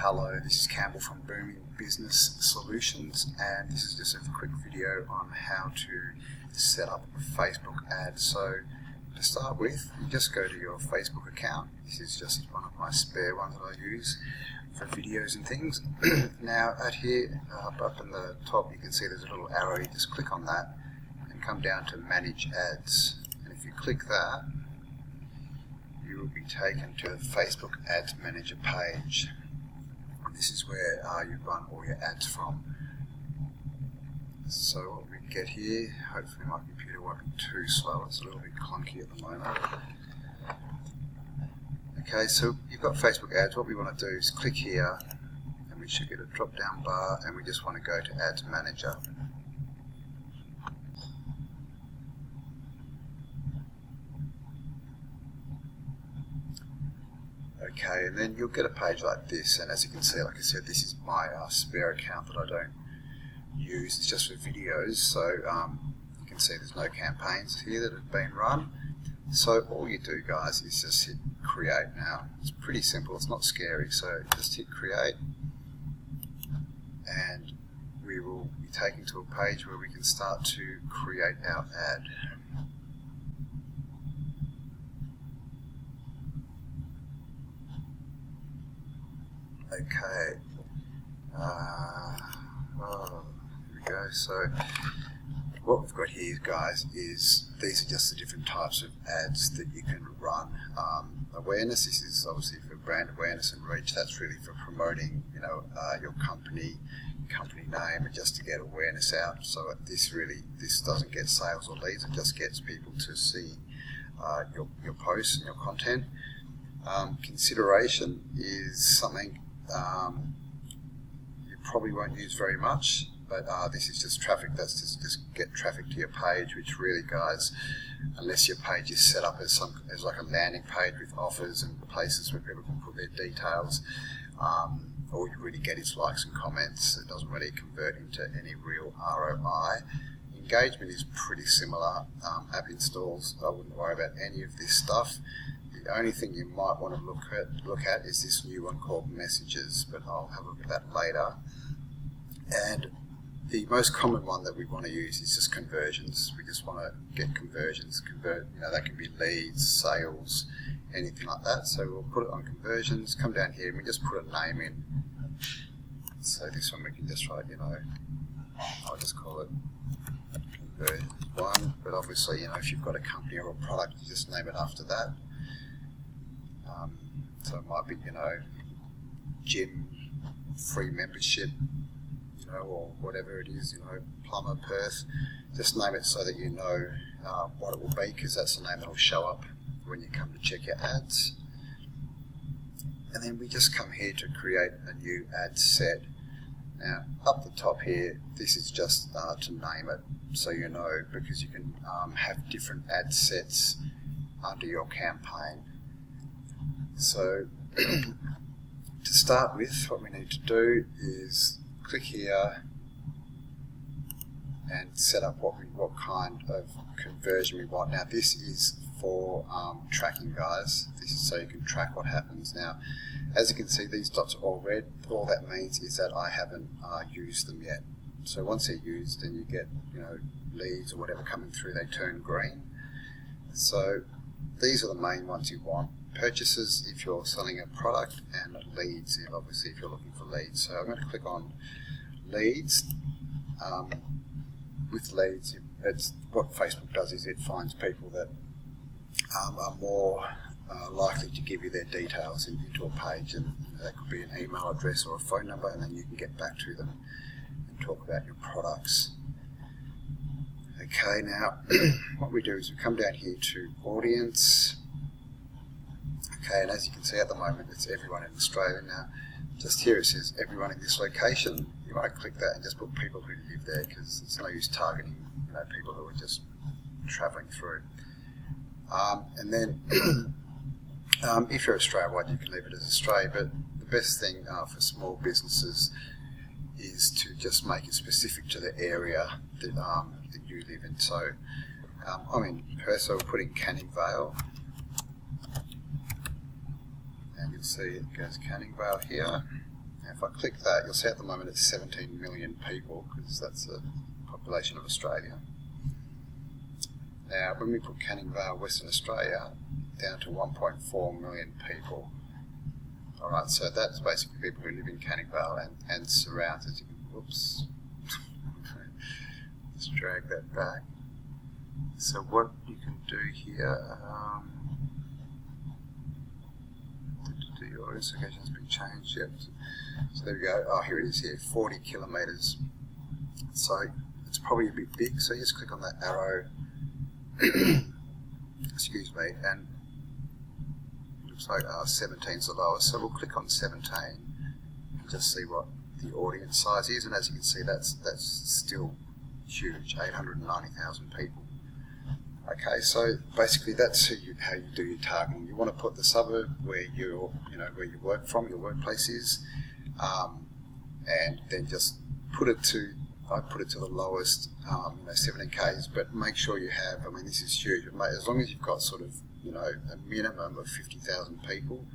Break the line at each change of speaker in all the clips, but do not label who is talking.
Hello, this is Campbell from Booming Business Solutions, and this is just a quick video on how to set up a Facebook ad. So to start with, you just go to your Facebook account. This is just one of my spare ones that I use for videos and things. Now at here, up in the top, you can see there's a little arrow. You just click on that and come down to Manage Ads. And if you click that, you will be taken to the Facebook Ads Manager page. This is where you run all your ads from. So what we get here, hopefully my computer won't be too slow, it's a little bit clunky at the moment. Okay, so you've got Facebook ads. What we want to do is click here and we should get a drop down bar, and we just want to go to Ads Manager. Okay, and then you'll get a page like this, and as you can see, like I said, this is my spare account that I don't use. It's just for videos, so you can see there's no campaigns here that have been run. So all you do, guys, is just hit create. Now it's pretty simple, it's not scary, so just hit create and we will be taken to a page where we can start to create our ad. Okay, here we go. So what we've got here, guys, is these are just the different types of ads that you can run. Awareness, this is obviously for brand awareness and reach. That's really for promoting, your company name, and just to get awareness out. So this doesn't get sales or leads, it just gets people to see your posts and your content. Consideration is something you probably won't use very much, but this is just traffic. That's just get traffic to your page, which really, guys, unless your page is set up as like a landing page with offers and places where people can put their details, all you really get is likes and comments. It doesn't really convert into any real ROI. Engagement is pretty similar. App installs, I wouldn't worry about any of this stuff. The only thing you might want to look at is this new one called Messages, but I'll have a look at that later. And the most common one that we want to use is just conversions. We just want to get conversions. That can be leads, sales, anything like that. So we'll put it on conversions, come down here and we just put a name in. So this one we can just write, I'll just call it conversion 1, but obviously, if you've got a company or a product, you just name it after that. So it might be, gym, free membership, or whatever it is, plumber, Perth. Just name it so that you know what it will be, because that's the name that will show up when you come to check your ads. And then we just come here to create a new ad set. Now, up the top here, this is just to name it, so you know, because you can have different ad sets under your campaign. So to start with, what we need to do is click here and set up what kind of conversion we want. Now this is for tracking, guys. This is so you can track what happens. Now, as you can see, these dots are all red. All that means is that I haven't used them yet. So once they're used, then you get leads or whatever coming through, they turn green. So these are the main ones you want. Purchases if you're selling a product, and leads obviously if you're looking for leads. So I'm going to click on leads. With leads, it's what Facebook does is it finds people that are more likely to give you their details into a page, and that could be an email address or a phone number, and then you can get back to them and talk about your products. Okay, now what we do is we come down here to audience. Okay, and as you can see at the moment, it's everyone in Australia. Now, just here it says everyone in this location. You want to click that and just put people who live there, because it's no use targeting people who are just travelling through. And then if you're Australia-wide, you can leave it as Australia, but the best thing for small businesses is to just make it specific to the area that you live in. So I'm in Perth, so we're putting Canning Vale. And you'll see it goes Canning Vale here. Now if I click that, you'll see at the moment it's 17 million people, because that's the population of Australia. Now when we put Canning Vale, Western Australia, down to 1.4 million people. Alright, so that's basically people who live in Canning Vale and surrounds it. Whoops. Let's drag that back. So what you can do here, your audience location has been changed yet. So there we go. Oh, here it is here, 40 kilometres. So it's probably a bit big, so you just click on that arrow, excuse me, and it looks like 17 is the lowest. So we'll click on 17 and just see what the audience size is, and as you can see that's still huge, 890,000 people. Okay, so basically that's how you do your targeting. You want to put the suburb where where you work from, your workplace is, and then just put it to, I put it to the lowest, 17 Ks, but make sure you have, I mean this is huge, but as long as you've got sort of, a minimum of 50,000 people,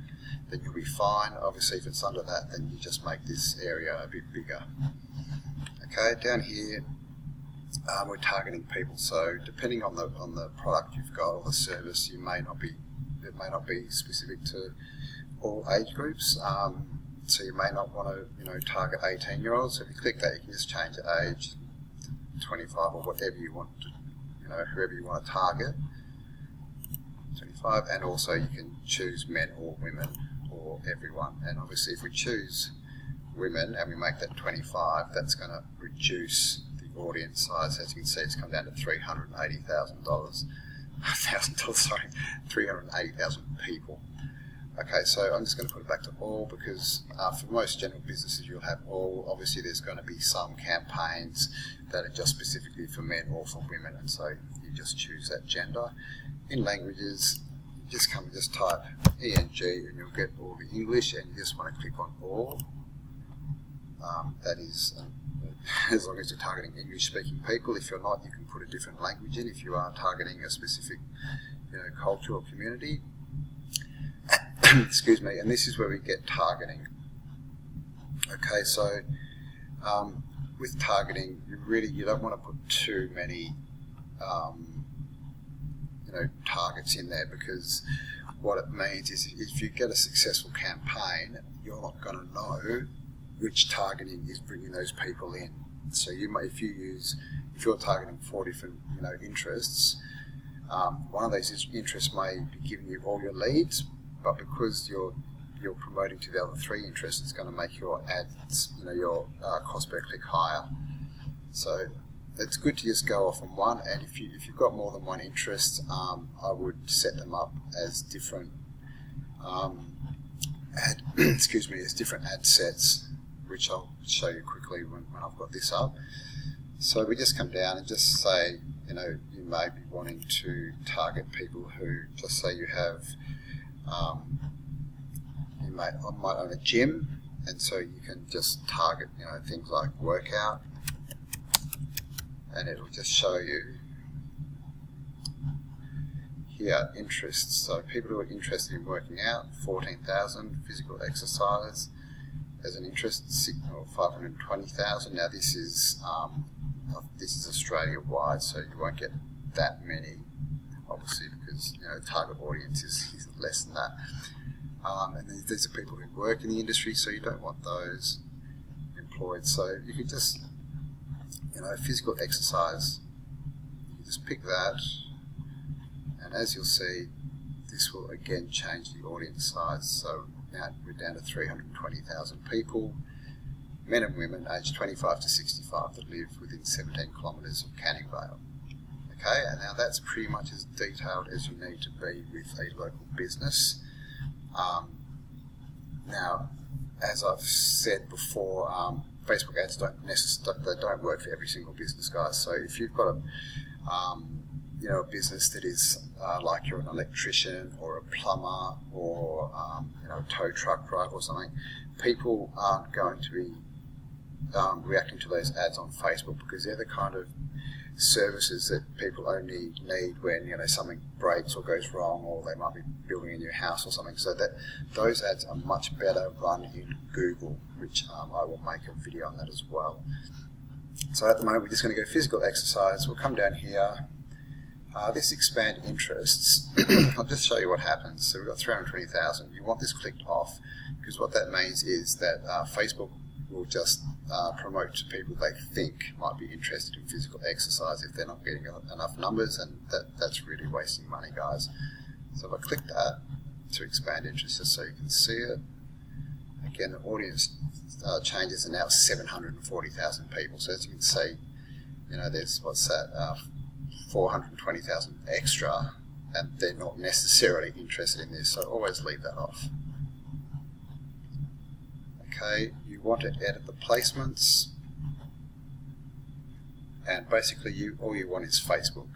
then you'll be fine. Obviously if it's under that, then you just make this area a bit bigger. Okay, down here, we're targeting people, so depending on the product you've got or the service, it may not be specific to all age groups. So you may not want to target 18-year-olds. So if you click that, you can just change the age to 25 or whatever you want to, whoever you want to target. 25, and also you can choose men or women or everyone. And obviously if we choose women and we make that 25, that's going to reduce the audience size. As you can see, it's come down to $380,000. Sorry, 380,000 people. Okay, so I'm just going to put it back to all, because for most general businesses you'll have all. Obviously there's going to be some campaigns that are just specifically for men or for women, and so you just choose that gender. In languages, you just type ENG and you'll get all the English, and you just want to click on all. That is, as long as you're targeting English-speaking people. If you're not, you can put a different language in if you are targeting a specific culture or community. Excuse me, and this is where we get targeting. Okay, so with targeting, you don't want to put too many targets in there, because what it means is if you get a successful campaign, you're not going to know which targeting is bringing those people in. So if you're targeting 4 different interests, one of those interests may be giving you all your leads, but because you're promoting to the other 3 interests, it's going to make your ads, your cost per click higher. So it's good to just go off on one, and if you've got more than one interest, I would set them up as different as different ad sets, which I'll show you quickly when I've got this up. So we just come down and just say, you may be wanting to target people who, just say you have, you might own a gym, and so you can just target, things like workout, and it'll just show you here interests. So people who are interested in working out, 14,000, physical exercise as an interest, 520,000. Now this is Australia wide, so you won't get that many, obviously, because target audience is less than that. And these are people who work in the industry, so you don't want those employed. So you can just physical exercise, you just pick that, and as you'll see, this will again change the audience size. So now we're down to 320,000 people, men and women aged 25 to 65 that live within 17 kilometres of Canning Vale. Okay, and now that's pretty much as detailed as you need to be with a local business. Now, as I've said before, Facebook ads don't work for every single business, guys. So if you've got a business that is like you're an electrician or a plumber or a tow truck driver or something, people aren't going to be reacting to those ads on Facebook, because they're the kind of services that people only need when, you know, something breaks or goes wrong, or they might be building a new house or something. So that those ads are much better run in Google, which I will make a video on that as well. So at the moment we're just going to go physical exercise. We'll come down here. This expand interests. I'll just show you what happens. So we've got 320,000. You want this clicked off, because what that means is that Facebook will just promote to people they think might be interested in physical exercise if they're not getting enough numbers, and that's really wasting money, guys. So if I click that to expand interest, just so you can see it, again the audience changes, and now 740,000 people. So as you can see, you know, there's, what's that, 420,000 extra, and they're not necessarily interested in this, so always leave that off. Okay, you want to edit the placements, and basically all you want is Facebook.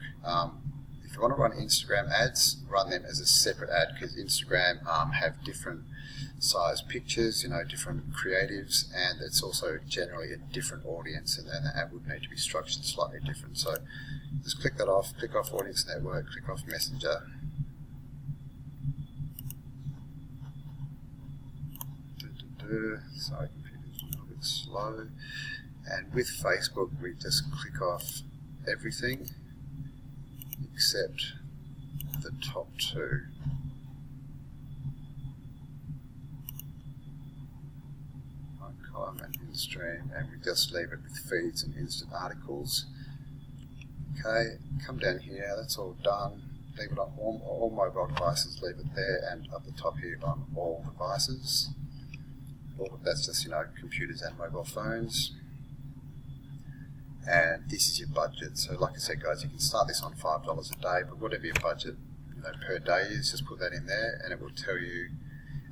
If you want to run Instagram ads, run them as a separate ad, because Instagram have different size pictures, you know, different creatives, and it's also generally a different audience, and the ad would need to be structured slightly different. So just click that off, click off Audience Network, click off Messenger. Sorry, computer's a little bit slow. And with Facebook, we just click off everything except the top two. Column and in-stream, and we just leave it with feeds and instant articles. Okay, come down here, that's all done. Leave it on all mobile devices, leave it there, and up the top here on all devices. That's just, you know, computers and mobile phones. And this is your budget. So like I said, guys, you can start this on $5 a day, but whatever your budget, you know, per day is, just put that in there, and it will tell you.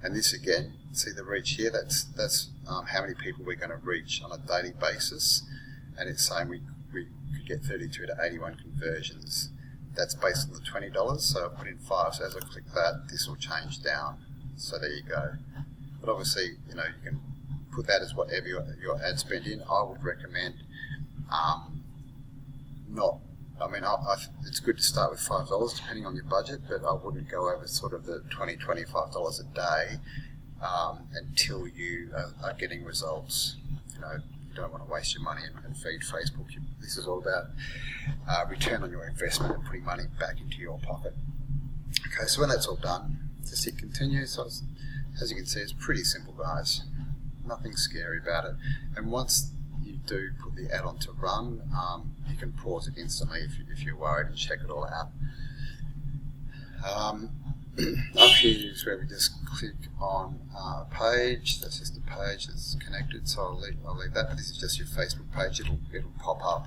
And this again, see the reach here, that's how many people we're going to reach on a daily basis, and it's saying we could get 32 to 81 conversions. That's based on the $20, so I put in 5, so as I click that, this will change down. So there you go. But obviously, you know, you can put that as whatever your ad spend in. I would recommend it's good to start with $5 depending on your budget, but I wouldn't go over sort of the $20, $25 a day until you are getting results. You know, you don't want to waste your money and feed Facebook. This is all about return on your investment and putting money back into your pocket. Okay, so when that's all done, just hit continue. So as you can see, it's pretty simple, guys. Nothing scary about it. And once you do put the ad on to run, you can pause it instantly if you're worried and check it all out. Up here is where we just click on a page. That's just a page that's connected, so I'll leave that. But this is just your Facebook page. It'll pop up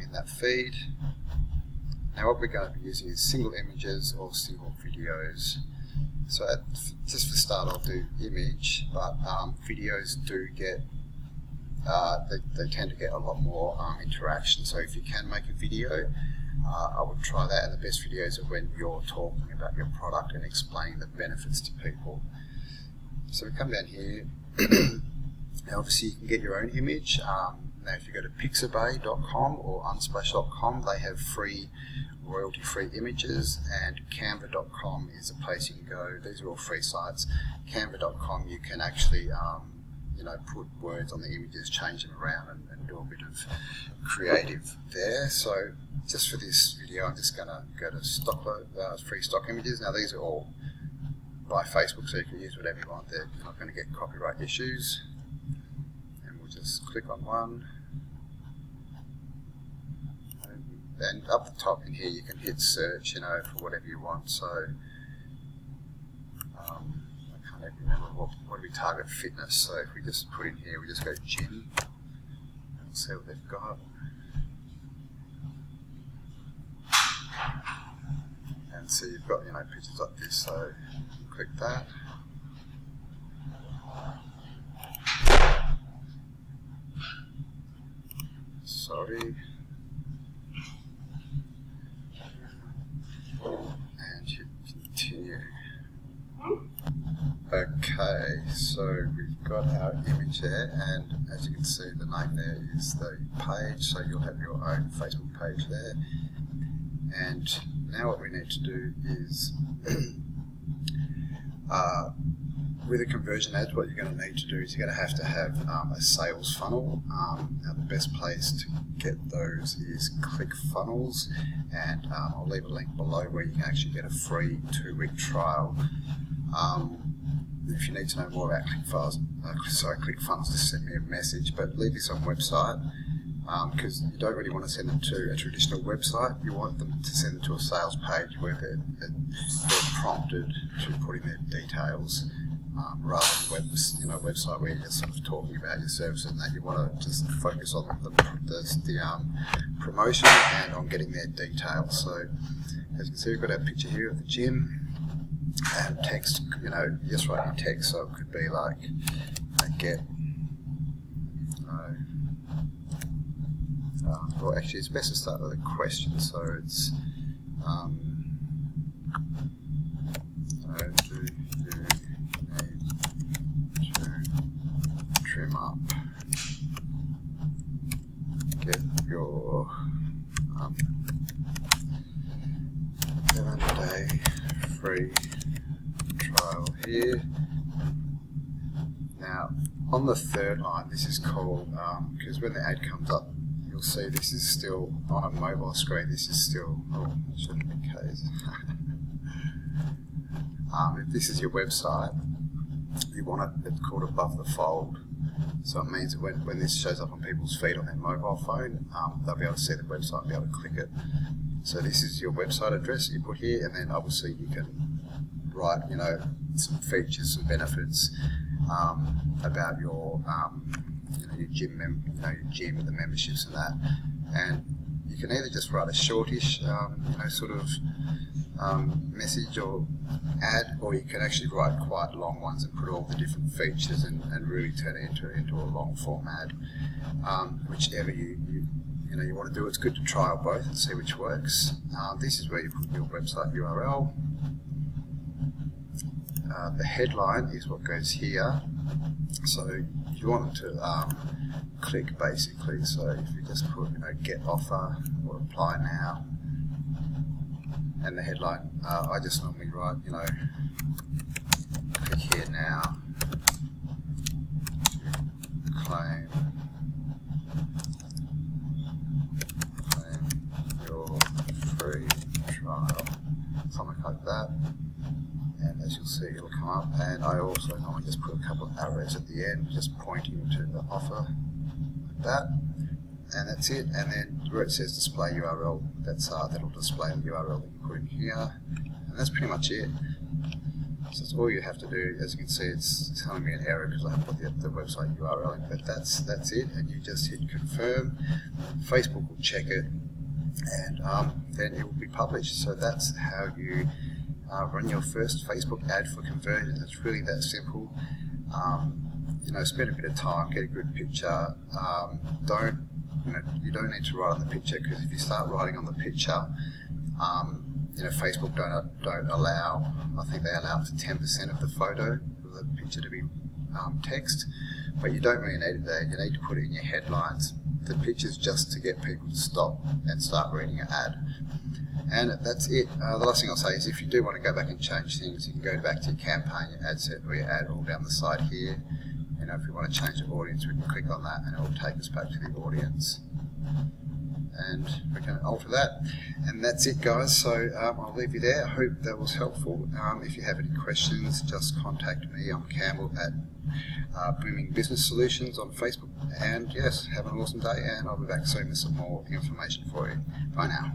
in that feed. Now what we're going to be using is single images or single videos. So just for start, I'll do image, but videos do get they tend to get a lot more interaction. So if you can make a video, I would try that. And the best videos are when you're talking about your product and explaining the benefits to people. So we come down here. Now obviously you can get your own image. Now if you go to pixabay.com or unsplash.com, they have free royalty-free images, and canva.com is a place you can go. These are all free sites. Canva.com, you can actually put words on the images, change them around, and do a bit of creative there. So just for this video, I'm just going to go to free stock images. Now these are all by Facebook, so you can use whatever you want. They're not going to get copyright issues. And we'll just click on one. And up the top in here, you can hit search, for whatever you want. So I can't even remember what do we target fitness. So if we just put in here, we just go gym and see what they've got. And so you've got pictures like this. So click that. Sorry. And you continue. Okay, so we've got our image there, and as you can see, the name there is the page, so you'll have your own Facebook page there. And now what we need to do is with a conversion ads, what you're going to need to do is you're going to have a sales funnel. Now the best place to get those is ClickFunnels, and I'll leave a link below where you can actually get a free 2-week trial. If you need to know more about ClickFunnels, just send me a message, but leave this on website, because you don't really want to send them to a traditional website. You want them to send it to a sales page where they're prompted to put in their details, rather than a website where you're just sort of talking about your services and that. You want to just focus on the promotion and on getting their details. So as you can see, we've got our picture here of the gym. And text, just write your text, so it could be like, well, actually it's best to start with a question, so it's, do you need to trim up, get your 7-day free trial here. Now on the third line, this is called, because when the ad comes up, you'll see this is still on a mobile screen. This is still, it shouldn't be case. If this is your website, you want it, it's called above the fold. So it means that when this shows up on people's feed on their mobile phone, they'll be able to see the website and be able to click it. So this is your website address that you put here, and then obviously you can write, some features, some benefits about your, your gym, your gym, the memberships and that. And you can either just write a shortish, message or ad, or you can actually write quite long ones and put all the different features and really turn it into a long form ad. Whichever you want to do. It's good to trial both and see which works. This is where you put your website URL. The headline is what goes here. So you want them to click basically. So if you just put get offer or apply now, and the headline, I just normally write click here now to claim your free trial, something like that. And as you'll see, it'll come up, and I also normally just put a couple of arrows at the end just pointing to the offer, like that, and that's it. And then where it says display URL, that'll display the URL that you put in here, and that's pretty much it. So that's all you have to do. As you can see, it's telling me an error because I haven't put the website URL in, but that's it, and you just hit confirm. Facebook will check it, and then it will be published. So that's how you run your first Facebook ad for conversion. It's really that simple. Spend a bit of time, get a good picture. You don't need to write on the picture, because if you start writing on the picture, Facebook don't allow. I think they allow up to 10% of the photo of the picture to be text, but you don't really need it there. You need to put it in your headlines. The picture's just to get people to stop and start reading your ad. And that's it. The last thing I'll say is if you do want to go back and change things, you can go back to your campaign, your ad set, or your ad all down the side here. If you want to change the audience, we can click on that and it will take us back to the audience. And we can alter that. And that's it, guys. So I'll leave you there. I hope that was helpful. If you have any questions, just contact me. I'm Cambell at Booming Business Solutions on Facebook. And yes, have an awesome day, and I'll be back soon with some more information for you. Bye now.